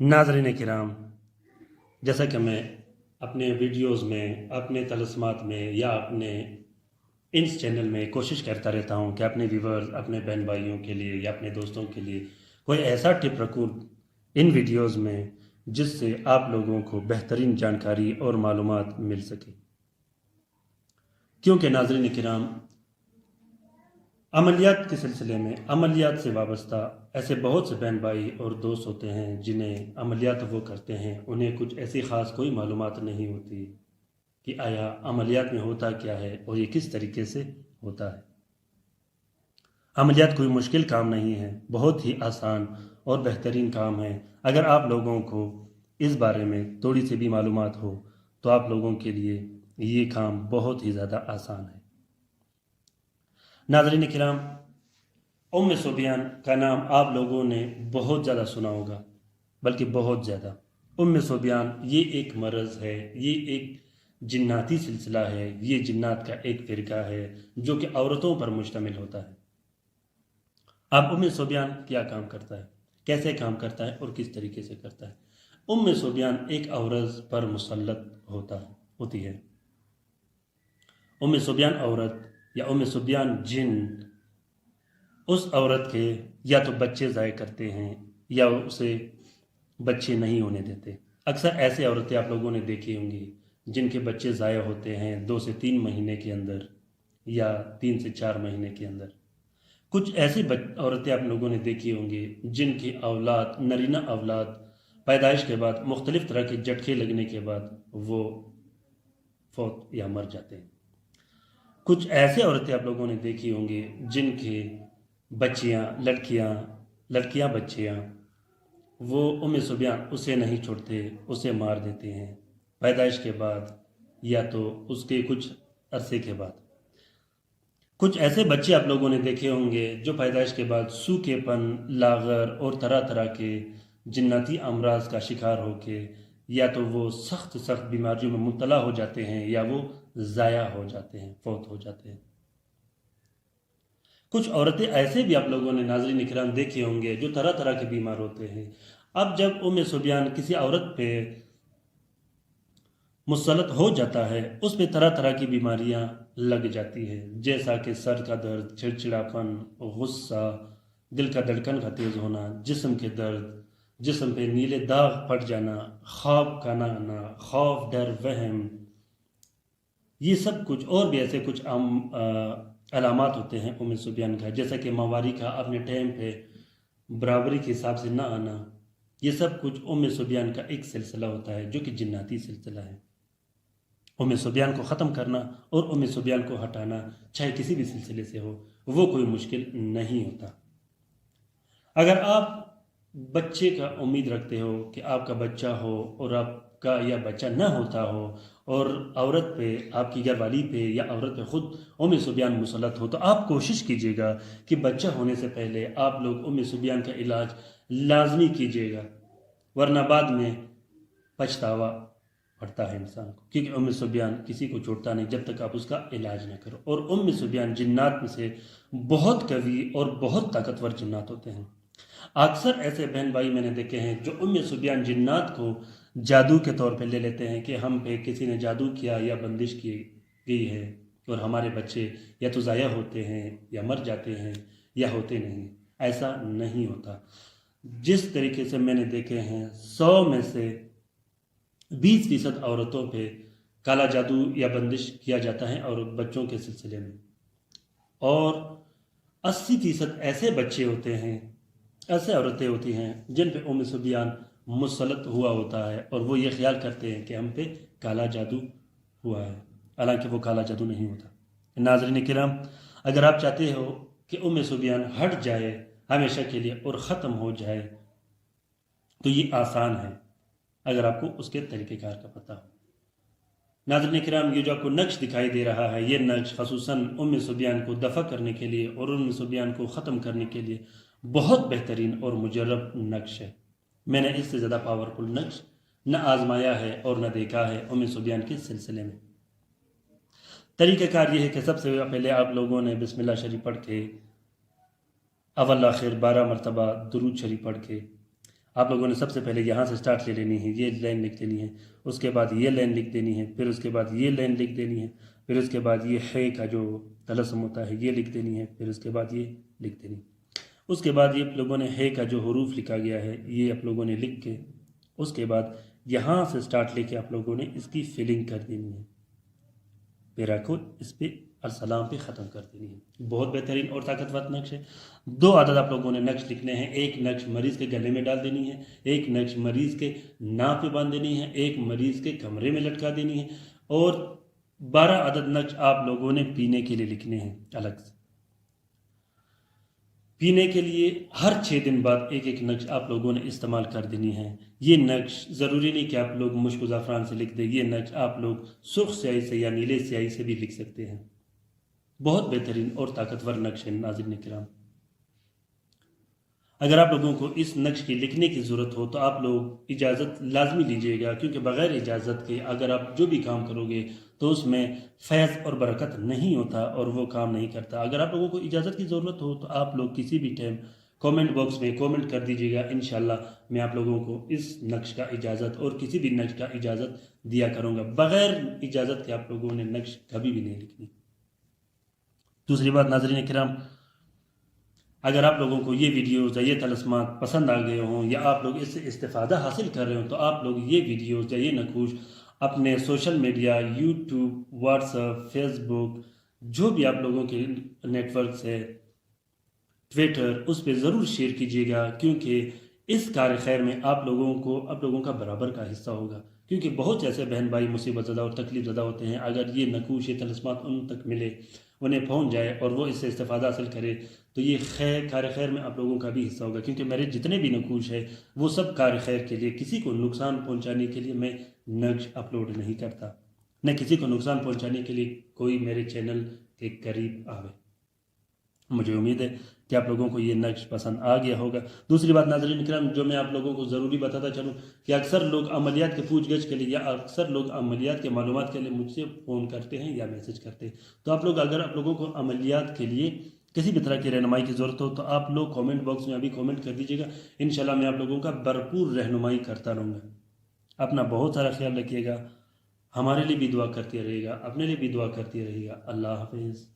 नाज़रीन किराम, जैसा कि मैं अपने वीडियोज़ में, अपने तलस्मात में या अपने इस चैनल में कोशिश करता रहता हूँ कि अपने व्यूवर्स, अपने बहन भाइयों के लिए या अपने दोस्तों के लिए कोई ऐसा टिप रखूँ इन वीडियोज़ में जिससे आप लोगों को बेहतरीन जानकारी और मालूमात मिल सके। क्योंकि नाज़रीन किराम, अमलियात के सिलसिले में, अमलियात से वाबस्ता ऐसे बहुत से बहन भाई और दोस्त होते हैं जिन्हें अमलियात वो करते हैं, उन्हें कुछ ऐसी ख़ास कोई मालूमात नहीं होती कि आया अमलियात में होता क्या है और ये किस तरीके से होता है। अमलियात कोई मुश्किल काम नहीं है, बहुत ही आसान और बेहतरीन काम है। अगर आप लोगों को इस बारे में थोड़ी सी भी मालूमात हो तो आप लोगों के लिए ये काम बहुत ही ज़्यादा आसान है। नाज़रीन किराम, उम्मे सुबियान का नाम आप लोगों ने बहुत ज़्यादा सुना होगा, बल्कि बहुत ज़्यादा। उम्मे सुबियान ये एक मरज़ है, ये एक जिन्नाती सिलसिला है, ये जिन्नात का एक फ़िरका है जो कि औरतों पर मुश्तमिल होता है। अब उम्मे सुबियान क्या काम करता है, कैसे काम करता है और किस तरीके से करता है। उम्मे सुबियान एक औरत पर मुसल्लत होती है। उम्मे सुबियान औरत या उम्मे सुबियान जिन उस औरत के या तो बच्चे ज़ाय करते हैं या उसे बच्चे नहीं होने देते। अक्सर ऐसे औरतें आप लोगों ने देखी होंगी जिनके बच्चे ज़ाया होते हैं 2 से 3 महीने के अंदर या 3 से 4 महीने के अंदर। कुछ ऐसी औरतें आप लोगों ने देखी होंगी जिनकी औलाद, नरीना औलाद पैदाइश के बाद मुख्तलिफ तरह के झटके लगने के बाद वो फौत या मर जाते हैं। कुछ ऐसे औरतें आप लोगों ने देखी होंगी जिनके बच्चियाँ, लड़कियाँ बच्चियाँ, वो उम्मे सुबियान उसे नहीं छोड़ते, उसे मार देते हैं पैदाइश के बाद या तो उसके कुछ अरसे के बाद। कुछ ऐसे बच्चे आप लोगों ने देखे होंगे जो पैदाइश के बाद सूखेपन, लागर और तरह तरह के जिन्नाती अमराज का शिकार होके या तो वो सख्त सख्त बीमारियों में मुब्तला हो जाते हैं या वो ज़ाया हो जाते हैं, फौत हो जाते हैं। कुछ औरतें ऐसे भी आप लोगों ने नाज़रीन किराम देखे होंगे जो तरह तरह के बीमार होते हैं। अब जब उम्मे सुबियान किसी औरत पे मुसल्लत हो जाता है, उस पे तरह तरह की बीमारियां लग जाती है, जैसा कि सर का दर्द, चिड़चिड़ापन, गुस्सा, दिल का धड़कन का तेज़ होना, जिस्म के दर्द, जिस्म पे नीले दाग पड़ जाना, ख्वाब का ना आना, खौफ, डर, वहम, ये सब कुछ और भी ऐसे कुछ अलामात होते हैं उम्मे सुबियान का, जैसा कि माहवारी का अपने टाइम पे बराबरी के हिसाब से ना आना। ये सब कुछ उम्मे सुबियान का एक सिलसिला होता है जो कि जिन्नाती सिलसिला है। उम्मे सुबियान को ख़त्म करना और उम्मे सुबियान को हटाना, चाहे किसी भी सिलसिले से हो, वो कोई मुश्किल नहीं होता। अगर आप बच्चे का उम्मीद रखते हो कि आपका बच्चा हो और आपका या बच्चा न होता हो और औरत पे, आपकी घरवाली पे या औरत पे खुद उम्मे सुबियान मुसल्लत हो, तो आप कोशिश कीजिएगा कि बच्चा होने से पहले आप लोग उम्मे सुबियान का इलाज लाजमी कीजिएगा, वरना बाद में पछतावा पड़ता है इंसान को, क्योंकि उम्मे सुबियान किसी को छोड़ता नहीं जब तक आप उसका इलाज न करो। और उम्मे सुबियान जिन्नात में से बहुत कवी और बहुत ताकतवर जिन्नात होते हैं। अक्सर ऐसे बहन भाई मैंने देखे हैं जो उम्मे सुबियान जिन्नात को जादू के तौर पे ले लेते हैं कि हम पे किसी ने जादू किया या बंदिश की गई है और हमारे बच्चे या तो ज़ाया होते हैं या मर जाते हैं या होते नहीं। ऐसा नहीं होता। जिस तरीके से मैंने देखे हैं 100 में से 20% औरतों पे काला जादू या बंदिश किया जाता है और बच्चों के सिलसिले में, और 80% ऐसे बच्चे होते हैं, ऐसे औरतें होती हैं जिन पे उम्मे सुबियान मुसल्लत हुआ होता है और वो ये ख्याल करते हैं कि हम पे काला जादू हुआ है, हालांकि वो काला जादू नहीं होता। नाज़रीन किराम, अगर आप चाहते हो कि उम्मे सुबियान हट जाए हमेशा के लिए और ख़त्म हो जाए तो ये आसान है अगर आपको उसके तरीक़ेकार का पता हो। नाज़रीन किराम, ये जो आपको नक्श दिखाई दे रहा है, ये नक्श ख़ुसूसन उम्मे सुबियान को दफ़ा करने के लिए और उम्मे सुबियान को ख़त्म करने के लिए बहुत बेहतरीन और मुजर्रब नक्श है। मैंने इससे ज़्यादा पावरफुल नक्श न आजमाया है और न देखा है उम्मे सुबियान के सिलसिले में। तरीक़ाकार ये है कि सबसे पहले आप लोगों ने बिस्मिल्लाह शरीफ पढ़ के अव्वल आखिर 12 मरतबा दुरूद शरीफ पढ़ के آپ لوگوں نے سب سے پہلے یہاں سے سٹارٹ لے لینی ہے، یہ لائن لکھ دینی ہے، اس کے بعد یہ لائن لکھ دینی ہے، پھر اس کے بعد یہ لائن لکھ دینی ہے، پھر اس کے بعد یہ ہے کا جو طلسم ہوتا ہے یہ لکھ دینی ہے، پھر اس کے بعد یہ لکھ دینی ہے۔ اس کے بعد یہ آپ لوگوں نے ہے کا جو حروف لکھا گیا ہے یہ آپ لوگوں نے لکھ کے اس کے بعد یہاں سے سٹارٹ لے کے آپ لوگوں نے اس کی فلنگ کر دینی ہے، پیرا کو اس پہ السلام پہ ختم کر دینی ہے۔ بہت بہترین اور طاقتور نقش ہے۔ 2 عدد آپ لوگوں نے نقش لکھنے ہیں، ایک نقش مریض کے گلے میں ڈال دینی ہے، ایک نقش مریض کے ناک پہ باندھ دینی ہے، ایک مریض کے کمرے میں لٹکا دینی ہے، اور 12 عدد نقش آپ لوگوں نے پینے کے لیے لکھنے ہیں الگ سے۔ پینے کے لیے ہر 6 دن بعد ایک ایک نقش آپ لوگوں نے استعمال کر دینی ہے۔ یہ نقش ضروری نہیں کہ آپ لوگ مشک و زعفران سے لکھ دیں، یہ نقش آپ لوگ سرخ سیاہی سے یا نیلے سیاہی سے بھی لکھ سکتے ہیں۔ بہت بہترین اور طاقتور نقش ہے ناظرین کرام۔ اگر آپ لوگوں کو اس نقش کی لکھنے کی ضرورت ہو تو آپ لوگ اجازت لازمی لیجئے گا، کیونکہ بغیر اجازت کے اگر آپ جو بھی کام کرو گے تو اس میں فیض اور برکت نہیں ہوتا اور وہ کام نہیں کرتا۔ اگر آپ لوگوں کو اجازت کی ضرورت ہو تو آپ لوگ کسی بھی ٹائم کومنٹ باکس میں کومنٹ کر دیجئے گا، انشاءاللہ میں آپ لوگوں کو اس نقش کا اجازت اور کسی بھی نقش کا اجازت دیا کروں گا۔ بغیر اجازت کے آپ لوگوں نے نقش کبھی بھی نہیں لکھنی۔ دوسری بات ناظرین کرام، اگر آپ لوگوں کو یہ ویڈیوز یا یہ طلسمات پسند آ گئے ہوں یا آپ لوگ اس سے استفادہ حاصل کر رہے ہوں تو آپ لوگ یہ ویڈیوز یا یہ نقوش اپنے social media, YouTube, WhatsApp, Facebook, جو بھی آپ لوگوں کے نیٹ ورکس ہے، ٹویٹر، اس پہ ضرور شیئر کیجیے گا، کیونکہ اس کار خیر میں آپ لوگوں کا برابر کا حصہ ہوگا، کیونکہ بہت سے ایسے بہن بھائی مصیبت زدہ اور تکلیف زدہ ہوتے ہیں۔ اگر یہ نقوش، یہ طلسمات ان تک ملے، انہیں پہنچ جائے اور وہ اس سے استفادہ حاصل کرے تو یہ کار خیر میں آپ لوگوں کا بھی حصہ ہوگا، کیونکہ میرے جتنے بھی نقوش ہے وہ سب کار خیر کے لیے، کسی کو نقصان پہنچانے کے لیے میں نقش اپلوڈ نہیں کرتا، نہ کسی کو نقصان پہنچانے کے لیے کوئی میرے چینل کے قریب آوے۔ مجھے امید ہے کہ آپ لوگوں کو یہ نقش پسند آ گیا ہوگا۔ دوسری بات ناظرین کرام جو میں آپ لوگوں کو ضروری بتاتا چلوں کہ اکثر لوگ عملیات کے پوچھ گچھ کے لیے یا اکثر لوگ عملیات کے معلومات کے لیے مجھ سے فون کرتے ہیں یا میسج کرتے ہیں، تو اگر آپ لوگوں کو عملیات کے لیے کسی بھی طرح کی رہنمائی کی ضرورت ہو تو آپ لوگ کومنٹ باکس میں ابھی کومنٹ کر دیجیے گا، انشاءاللہ میں آپ لوگوں کا بھرپور رہنمائی کرتا رہوں گا۔ اپنا بہت سارا خیال رکھیے گا، ہمارے لیے بھی دعا کرتے رہیے گا، اپنے لیے بھی دعا کرتے رہیے گا۔ اللہ حافظ۔